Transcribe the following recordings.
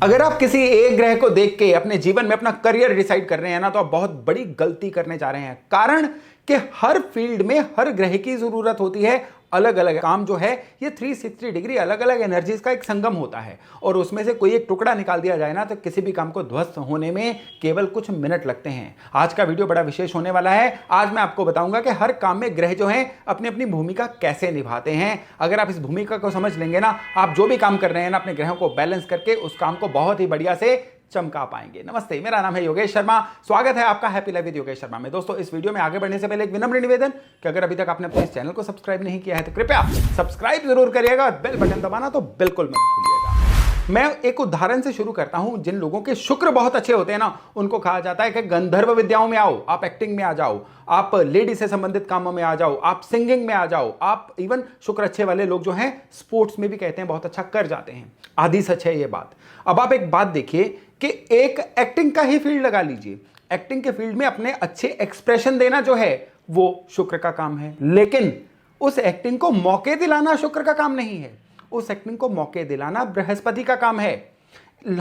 अगर आप किसी एक ग्रह को देख के अपने जीवन में अपना करियर डिसाइड कर रहे हैं ना, तो आप बहुत बड़ी गलती करने जा रहे हैं। कारण कि हर फील्ड में हर ग्रह की जरूरत होती है। अलग अलग काम जो है ये 360 डिग्री अलग अलग एनर्जीज का एक संगम होता है, और उसमें से कोई एक टुकड़ा निकाल दिया जाए ना, तो किसी भी काम को ध्वस्त होने में केवल कुछ मिनट लगते हैं। आज का वीडियो बड़ा विशेष होने वाला है। आज मैं आपको बताऊंगा कि हर काम में ग्रह जो हैं अपनी अपनी भूमिका कैसे निभाते हैं। अगर आप इस भूमिका को समझ लेंगे ना, आप जो भी काम कर रहे हैं ना, अपने ग्रहों को बैलेंस करके उस काम को बहुत ही बढ़िया से चमका पाएंगे। नमस्ते, मेरा नाम है योगेश शर्मा। स्वागत है आपका happy life with Yogesh Sharma में। दोस्तों, इस वीडियो में आगे बढ़ने से पहले एक विनम्र निवेदन कि अगर अभी तक आपने अपने इस चैनल को सब्सक्राइब नहीं किया है तो कृपया सब्सक्राइब जरूर करिएगा और बेल बटन दबाना तो बिल्कुल मत भूलिएगा। मैं एक उदाहरण से शुरू करता हूं। जिन लोगों के शुक्र बहुत अच्छे होते हैं ना, उनको कहा जाता है कि गंधर्व विद्याओं में आओ, आप एक्टिंग में आ जाओ, आप लेडी से संबंधित कामों में आ जाओ, आप सिंगिंग में आ जाओ, आप इवन शुक्र अच्छे वाले लोग जो हैं स्पोर्ट्स में भी कहते हैं बहुत अच्छा कर जाते हैं। आदि सच है ये बात। अब आप एक बात देखिए कि एक एक्टिंग का ही फील्ड लगा लीजिए। एक्टिंग के फील्ड में अपने अच्छे एक्सप्रेशन देना जो है वो शुक्र का काम है, लेकिन उस एक्टिंग को मौके दिलाना शुक्र का काम नहीं है। उस एक्टिंग को मौके दिलाना बृहस्पति का काम है।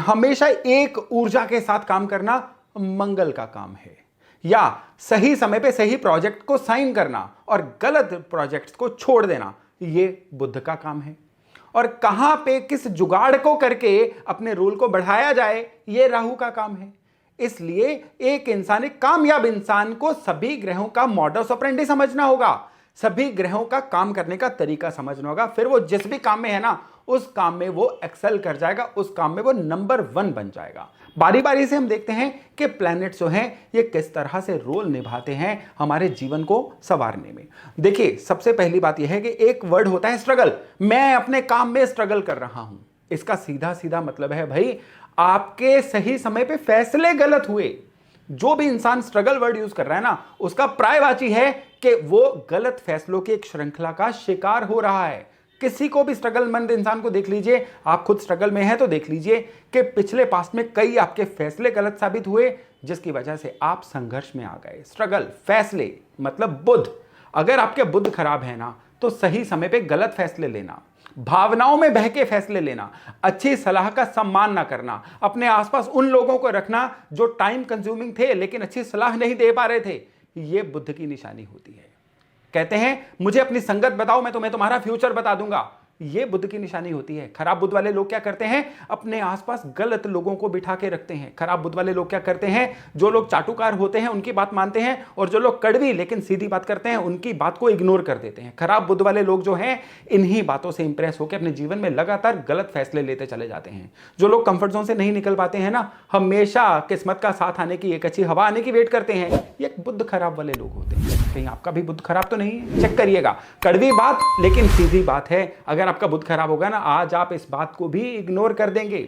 हमेशा एक ऊर्जा के साथ काम करना मंगल का काम है, या सही समय पे सही प्रोजेक्ट को साइन करना और गलत प्रोजेक्ट्स को छोड़ देना ये बुध का काम है। और कहां पे किस जुगाड़ को करके अपने रोल को बढ़ाया जाए ये राहु का काम है। इसलिए एक इंसान, एक कामयाब इंसान को सभी ग्रहों का मॉडस ऑपरेंडी समझना होगा, सभी ग्रहों का काम करने का तरीका समझना होगा। फिर वो जिस भी काम में है ना, उस काम में वो एक्सेल कर जाएगा, उस काम में वो नंबर 1 बन जाएगा। बारी बारी से हम देखते हैं कि प्लैनेट्स जो हैं ये किस तरह से रोल निभाते हैं हमारे जीवन को संवारने में। देखिए, सबसे पहली बात यह है कि एक वर्ड होता है स्ट्रगल। मैं अपने काम में स्ट्रगल कर रहा हूं। इसका सीधा सीधा मतलब है भाई, आपके सही समय पे फैसले गलत हुए। जो भी इंसान स्ट्रगल वर्ड यूज कर रहा है ना, उसका प्रायवाची है कि वो गलत फैसलों की एक श्रृंखला का शिकार हो रहा है। किसी को भी स्ट्रगलमंद इंसान को देख लीजिए, आप खुद स्ट्रगल में हैं तो देख लीजिए कि पिछले पास्ट में कई आपके फैसले गलत साबित हुए, जिसकी वजह से आप संघर्ष में आ गए। स्ट्रगल, फैसले मतलब बुध। अगर आपके बुध खराब है ना, तो सही समय पे गलत फैसले लेना, भावनाओं में बह के फैसले लेना, अच्छी सलाह का सम्मान ना करना, अपने आसपास उन लोगों को रखना जो टाइम कंज्यूमिंग थे लेकिन अच्छी सलाह नहीं दे पा रहे थे, ये बुध की निशानी होती है। कहते हैं मुझे अपनी संगत बताओ, मैं तुम्हें तुम्हारा फ्यूचर बता दूंगा। ये बुध की निशानी होती है। खराब बुध वाले लोग क्या करते हैं, अपने आसपास गलत लोगों को बिठा के रखते हैं। खराब बुध वाले लोग क्या करते हैं, जो लोग चाटुकार होते हैं उनकी बात मानते हैं, और जो लोग कड़वी लेकिन सीधी बात करते हैं उनकी बात को इग्नोर कर देते हैं। खराब बुध वाले लोग जो हैं इन्हीं बातों से इंप्रेस होकर अपने जीवन में लगातार गलत फैसले लेते चले जाते हैं। जो लोग कंफर्ट जोन से नहीं निकल पाते हैं ना, हमेशा किस्मत का साथ आने की, एक अच्छी हवा आने की वेट करते हैं, ये बुध खराब वाले लोग होते हैं। कहीं आपका भी बुध खराब तो नहीं है? चेक करिएगा। कड़वी बात लेकिन सीधी बात है। अगर आपका बुध खराब होगा ना, आज आप इस बात को भी इग्नोर कर देंगे।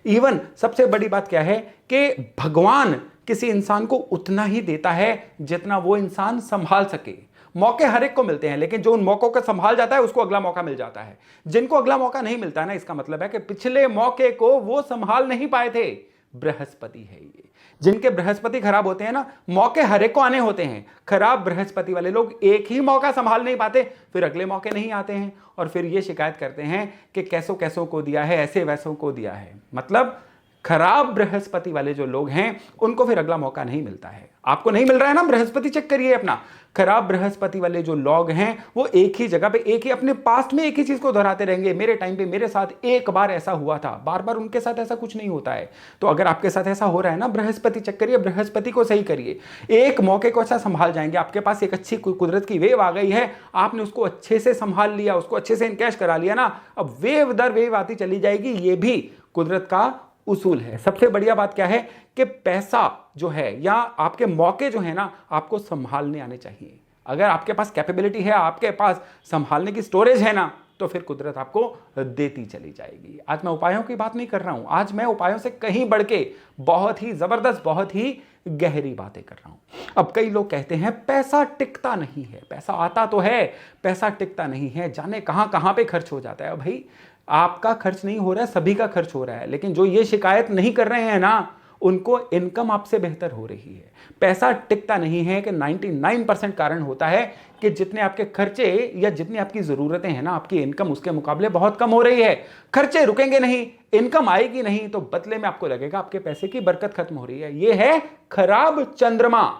इवन सबसे बड़ी बात क्या है कि भगवान किसी इंसान को उतना ही देता है जितना वो इंसान संभाल सके। मौके हर एक को मिलते हैं, लेकिन जो उन मौकों को संभाल जाता है उसको अगला मौका मिल जाता है। जिनको अगला मौका नहीं मिलता है ना, इसका मतलब है कि पिछले मौके को वो संभाल नहीं पाए थे। बृहस्पति है ये। जिनके बृहस्पति खराब होते हैं ना, मौके हर एक को आने होते हैं। खराब बृहस्पति वाले लोग एक ही मौका संभाल नहीं पाते, फिर अगले मौके नहीं आते हैं, और फिर ये शिकायत करते हैं कि कैसों कैसों को दिया है, ऐसे वैसों को दिया है। मतलब खराब बृहस्पति वाले जो लोग हैं उनको फिर अगला मौका नहीं मिलता है। आपको नहीं मिल रहा है ना, बृहस्पति चेक करिए अपना। खराब बृहस्पति वाले जो लोग हैं वो एक ही जगह पे, एक ही अपने पास्ट में एक ही चीज को दोहराते रहेंगे। मेरे टाइम पे मेरे साथ एक बार ऐसा हुआ था, बार बार उनके साथ ऐसा कुछ नहीं होता है। तो अगर आपके साथ ऐसा हो रहा है ना, बृहस्पति चेक करिए, बृहस्पति को सही करिए। एक मौके को अच्छा संभाल जाएंगे। आपके पास एक अच्छी कुदरत की वेव आ गई है, आपने उसको अच्छे से संभाल लिया, उसको अच्छे से इनकैश करा लिया ना, अब वेव दर वेव आती चली जाएगी। ये भी कुदरत का उसूल है। सबसे बढ़िया बात क्या है कि पैसा जो है या आपके मौके जो है ना, आपको संभालने आने चाहिए। अगर आपके पास कैपेबिलिटी है, आपके पास संभालने की स्टोरेज है ना, तो फिर कुदरत आपको देती चली जाएगी। आज मैं उपायों की बात नहीं कर रहा हूं, आज मैं उपायों से कहीं बढ़ के बहुत ही जबरदस्त, बहुत ही गहरी बातें कर रहा हूं। अब कई लोग कहते हैं पैसा टिकता नहीं है। पैसा आता तो है, पैसा टिकता नहीं है, जाने कहां कहां पे खर्च हो जाता है। भाई, आपका खर्च नहीं हो रहा है, सभी का खर्च हो रहा है, लेकिन जो ये शिकायत नहीं कर रहे हैं ना, उनको इनकम आपसे बेहतर हो रही है। पैसा टिकता नहीं है कि 99% कारण होता है कि जितने आपके खर्चे या जितनी आपकी जरूरतें हैं ना, आपकी इनकम उसके मुकाबले बहुत कम हो रही है। खर्चे रुकेंगे नहीं, इनकम आएगी नहीं, तो बदले में आपको लगेगा आपके पैसे की बरकत खत्म हो रही है। यह है खराब चंद्रमा।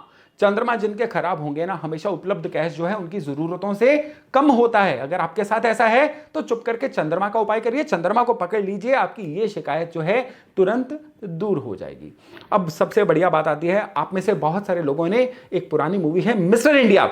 चंद्रमा जिनके खराब होंगे ना, हमेशा उपलब्ध कैश जो है उनकी जरूरतों से कम होता है। अगर आपके साथ ऐसा है तो चुप करके चंद्रमा का उपाय करिए, चंद्रमा को पकड़ लीजिए, आपकी ये शिकायत जो है तुरंत दूर हो जाएगी। अब सबसे बढ़िया बात आती है, आप में से बहुत सारे लोगों ने एक पुरानी मूवी है मिस्टर इंडिया,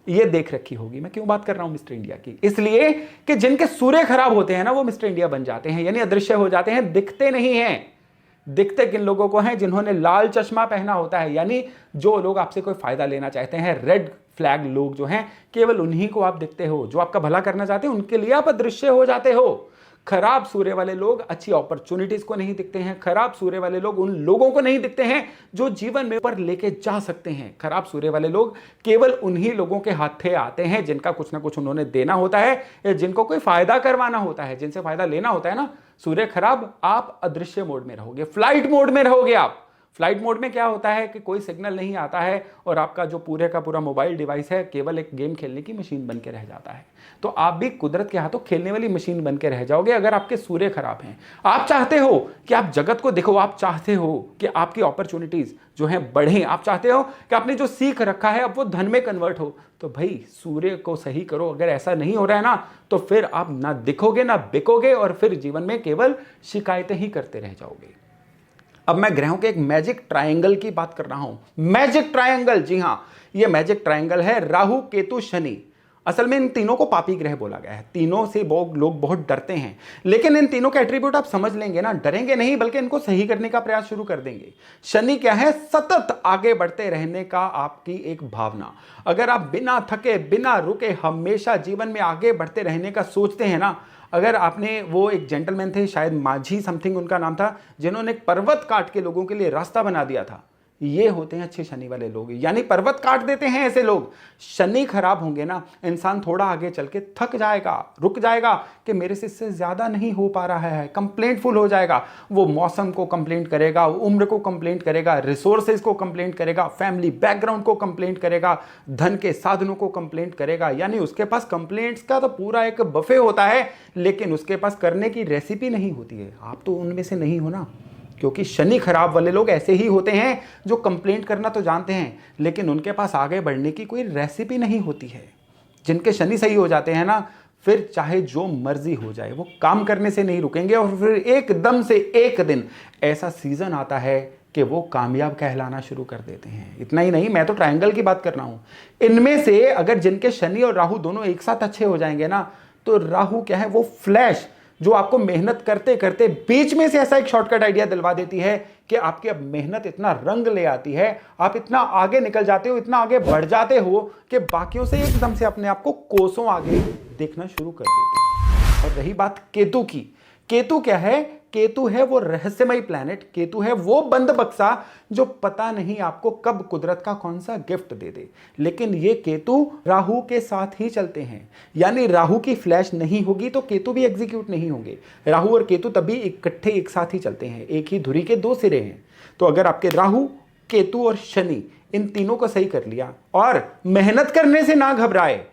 ये देख रखी होगी। मैं क्यों बात कर रहा हूं मिस्टर इंडिया की? इसलिए कि जिनके सूर्य खराब होते हैं ना, वो मिस्टर इंडिया बन जाते हैं, यानी अदृश्य हो जाते हैं, दिखते नहीं हैं। दिखते किन लोगों को हैं? जिन्होंने लाल चश्मा पहना होता है, यानी जो लोग आपसे कोई फायदा लेना चाहते हैं, रेड फ्लैग लोग जो हैं, केवल उन्हीं को आप दिखते हो। जो आपका भला करना चाहते हैं उनके लिए आप अदृश्य हो जाते हो। खराब सूर्य वाले लोग अच्छी अपॉर्चुनिटीज को नहीं दिखते हैं। खराब सूर्य वाले लोग उन लोगों को नहीं दिखते हैं जो जीवन में ऊपर लेके जा सकते हैं। खराब सूर्य वाले लोग केवल उन्हीं लोगों के हाथे आते हैं जिनका कुछ ना कुछ उन्होंने देना होता है, या जिनको कोई फायदा करवाना होता है, जिनसे फायदा लेना होता है ना। सूर्य खराब, आप अदृश्य मोड में रहोगे, फ्लाइट मोड में रहोगे आप। फ्लाइट मोड में क्या होता है कि कोई सिग्नल नहीं आता है और आपका जो पूरे का पूरा मोबाइल डिवाइस है केवल एक गेम खेलने की मशीन बन के रह जाता है। तो आप भी कुदरत के हाथों खेलने वाली मशीन बन के रह जाओगे अगर आपके सूर्य खराब हैं। आप चाहते हो कि आप जगत को देखो, आप चाहते हो कि आपकी अपॉर्चुनिटीज जो हैं बढ़ें, आप चाहते हो कि आपने जो सीख रखा है अब वो धन में कन्वर्ट हो, तो भाई सूर्य को सही करो। अगर ऐसा नहीं हो रहा है ना, तो फिर आप ना दिखोगे ना बिकोगे और फिर जीवन में केवल शिकायतें ही करते रह जाओगे। अब मैं ग्रहों के एक मैजिक ट्रायंगल की बात कर रहा हूं। मैजिक ट्रायंगल, जी हां, ये मैजिक ट्रायंगल है राहु केतु शनि। असल में इन तीनों को पापी ग्रह बोला गया है। तीनों से लोग बहुत डरते हैं, लेकिन इन तीनों के एट्रीब्यूट आप समझ लेंगे ना, डरेंगे नहीं बल्कि इनको सही करने का प्रयास शुरू कर देंगे। शनि क्या है? सतत आगे बढ़ते रहने का आपकी एक भावना। अगर आप बिना थके बिना रुके हमेशा जीवन में आगे बढ़ते रहने का सोचते हैं ना, अगर आपने, वो एक जेंटलमैन थे शायद माझी समथिंग उनका नाम था, जिन्होंने एक पर्वत काट के लोगों के लिए रास्ता बना दिया था, ये होते हैं अच्छे शनि वाले लोग, यानी पर्वत काट देते हैं ऐसे लोग। शनि खराब होंगे ना, इंसान थोड़ा आगे चल के थक जाएगा, रुक जाएगा कि मेरे से इससे ज्यादा नहीं हो पा रहा है, कंप्लेंटफुल हो जाएगा। वो मौसम को कंप्लेंट करेगा, उम्र को कंप्लेंट करेगा, रिसोर्सेज को कंप्लेंट करेगा, फैमिली बैकग्राउंड को कंप्लेंट करेगा, धन के साधनों को कंप्लेंट करेगा। यानी उसके पास कंप्लेंट्स का तो पूरा एक बफे होता है, लेकिन उसके पास करने की रेसिपी नहीं होती है। आप तो उनमें से नहीं हो ना, क्योंकि शनि खराब वाले लोग ऐसे ही होते हैं जो कंप्लेंट करना तो जानते हैं, लेकिन उनके पास आगे बढ़ने की कोई रेसिपी नहीं होती है। जिनके शनि सही हो जाते हैं ना, फिर चाहे जो मर्जी हो जाए वो काम करने से नहीं रुकेंगे, और फिर एकदम से एक दिन ऐसा सीजन आता है कि वो कामयाब कहलाना शुरू कर देते हैं। इतना ही नहीं, मैं तो ट्रायंगल की बात कर रहा हूं। इनमें से अगर जिनके शनि और राहु दोनों एक साथ अच्छे हो जाएंगे ना, तो राहु क्या है? वो फ्लैश जो आपको मेहनत करते करते बीच में से ऐसा एक शॉर्टकट आइडिया दिलवा देती है कि आपकी अब मेहनत इतना रंग ले आती है, आप इतना आगे निकल जाते हो, इतना आगे बढ़ जाते हो कि बाकियों से एकदम से अपने आप को कोसों आगे देखना शुरू कर देते हो। और रही बात केतु की, केतु क्या है? केतु है वो रहस्यमय प्लैनेट, केतु है वो बंद बक्सा जो पता नहीं आपको कब कुदरत का कौन सा गिफ्ट दे दे। लेकिन ये केतु राहु के साथ ही चलते हैं, यानी राहु की फ्लैश नहीं होगी तो केतु भी एग्जीक्यूट नहीं होंगे। राहु और केतु तभी इकट्ठे एक साथ ही चलते हैं, एक ही धुरी के दो सिरे हैं। तो अगर आपके राहु केतु और शनि इन तीनों को सही कर लिया और मेहनत करने से ना घबराए,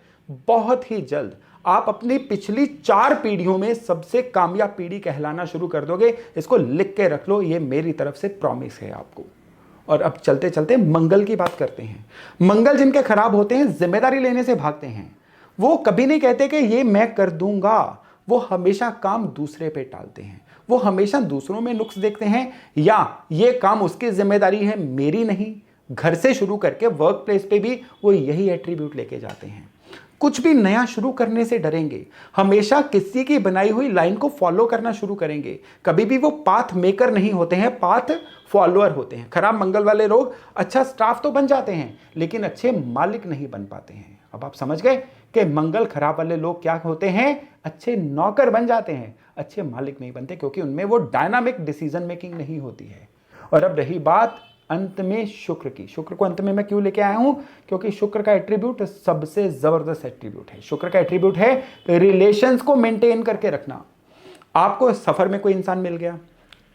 बहुत ही जल्द आप अपनी पिछली 4 पीढ़ियों में सबसे कामयाब पीढ़ी कहलाना शुरू कर दोगे। इसको लिख के रख लो, ये मेरी तरफ से प्रॉमिस है आपको। और अब चलते चलते मंगल की बात करते हैं। मंगल जिनके खराब होते हैं, जिम्मेदारी लेने से भागते हैं। वो कभी नहीं कहते कि ये मैं कर दूंगा, वो हमेशा काम दूसरे पे टालते हैं। वो हमेशा दूसरों में नुक्स देखते हैं, या ये काम उसकी जिम्मेदारी है मेरी नहीं। घर से शुरू करके वर्क प्लेस पे भी वो यही एट्रीब्यूट लेके जाते हैं। कुछ भी नया शुरू करने से डरेंगे, हमेशा किसी की बनाई हुई लाइन को फॉलो करना शुरू करेंगे। कभी भी वो पाथ मेकर नहीं होते हैं, पाथ फॉलोअर होते हैं। खराब मंगल वाले लोग अच्छा स्टाफ तो बन जाते हैं, लेकिन अच्छे मालिक नहीं बन पाते हैं। अब आप समझ गए कि मंगल खराब वाले लोग क्या होते हैं? अच्छे नौकर बन जाते हैं, अच्छे मालिक नहीं बनते, क्योंकि उनमें वो डायनामिक डिसीजन मेकिंग नहीं होती है। और अब रही बात अंत में शुक्र की। शुक्र को अंत में मैं क्यों लेके आया हूं? क्योंकि शुक्र का एट्रीब्यूट सबसे जबरदस्त एट्रीब्यूट है। शुक्र का एट्रीब्यूट है रिलेशंस को मेंटेन करके रखना। आपको सफर में कोई इंसान मिल गया,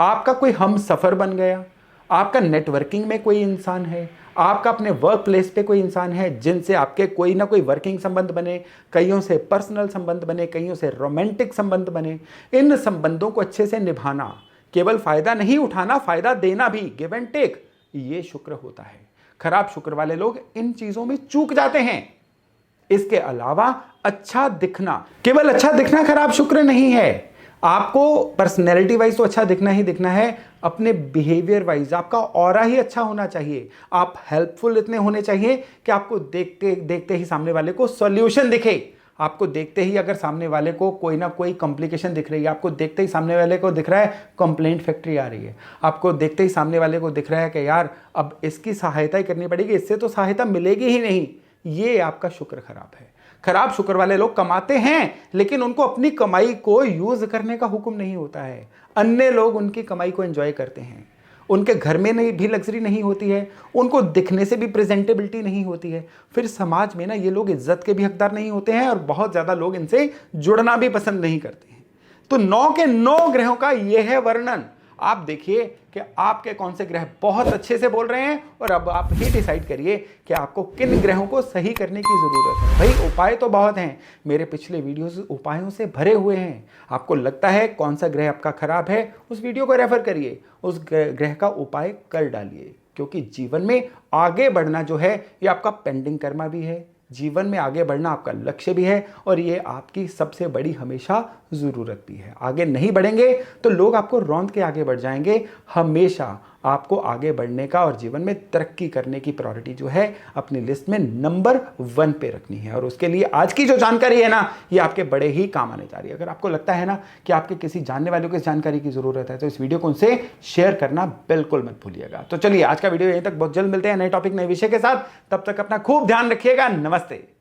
आपका कोई हम सफर बन गया, आपका नेटवर्किंग में कोई इंसान है, आपका अपने वर्क प्लेस पे कोई इंसान है जिनसे आपके कोई ना कोई वर्किंग संबंध बने, कईयों से पर्सनल संबंध बने, कईयों से रोमांटिक संबंध बने। इन संबंधों को अच्छे से निभाना, केवल फायदा नहीं उठाना, फायदा देना भी, गिव एंड टेक, ये शुक्र होता है। खराब शुक्र वाले लोग इन चीजों में चूक जाते हैं। इसके अलावा अच्छा दिखना, केवल अच्छा दिखना खराब शुक्र नहीं है। आपको पर्सनैलिटी वाइज तो अच्छा दिखना ही दिखना है, अपने बिहेवियर वाइज आपका ऑरा ही अच्छा होना चाहिए। आप हेल्पफुल इतने होने चाहिए कि आपको देखते देखते ही सामने वाले को सॉल्यूशन दिखे। आपको देखते ही अगर सामने वाले को कोई ना कोई कॉम्प्लिकेशन दिख रही है, आपको देखते ही सामने वाले को दिख रहा है कंप्लेंट फैक्ट्री आ रही है, आपको देखते ही सामने वाले को दिख रहा है कि यार अब इसकी सहायता ही करनी पड़ेगी, इससे तो सहायता मिलेगी ही नहीं, ये आपका शुक्र खराब है। खराब शुक्र वाले लोग कमाते हैं लेकिन उनको अपनी कमाई को यूज करने का हुक्म नहीं होता है। अन्य लोग उनकी कमाई को एंजॉय करते हैं, उनके घर में नहीं भी लग्जरी नहीं होती है, उनको दिखने से भी प्रेजेंटेबिलिटी नहीं होती है, फिर समाज में ना ये लोग इज्जत के भी हकदार नहीं होते हैं और बहुत ज्यादा लोग इनसे जुड़ना भी पसंद नहीं करते हैं। तो 9 के 9 ग्रहों का यह है वर्णन। आप देखिए कि आपके कौन से ग्रह बहुत अच्छे से बोल रहे हैं और अब आप ही डिसाइड करिए कि आपको किन ग्रहों को सही करने की जरूरत है। भाई उपाय तो बहुत हैं, मेरे पिछले वीडियोस उपायों से भरे हुए हैं। आपको लगता है कौन सा ग्रह आपका खराब है, उस वीडियो को रेफर करिए, उस ग्रह का उपाय कर डालिए, क्योंकि जीवन में आगे बढ़ना जो है ये आपका पेंडिंग कर्मा भी है, जीवन में आगे बढ़ना आपका लक्ष्य भी है और ये आपकी सबसे बड़ी हमेशा ज़रूरत भी है। आगे नहीं बढ़ेंगे तो लोग आपको रौंद के आगे बढ़ जाएंगे। हमेशा आपको आगे बढ़ने का और जीवन में तरक्की करने की प्रायोरिटी जो है अपनी लिस्ट में नंबर 1 पे रखनी है। और उसके लिए आज की जो जानकारी है ना, ये आपके बड़े ही काम आने जा रही है। अगर आपको लगता है ना कि आपके किसी जानने वालों को इस जानकारी की ज़रूरत है तो इस वीडियो को उनसे शेयर करना बिल्कुल मत भूलिएगा। तो चलिए आज का वीडियो यहीं तक, बहुत जल्द मिलते हैं नए टॉपिक नए विषय के साथ। तब तक अपना खूब ध्यान रखिएगा। नमस्ते।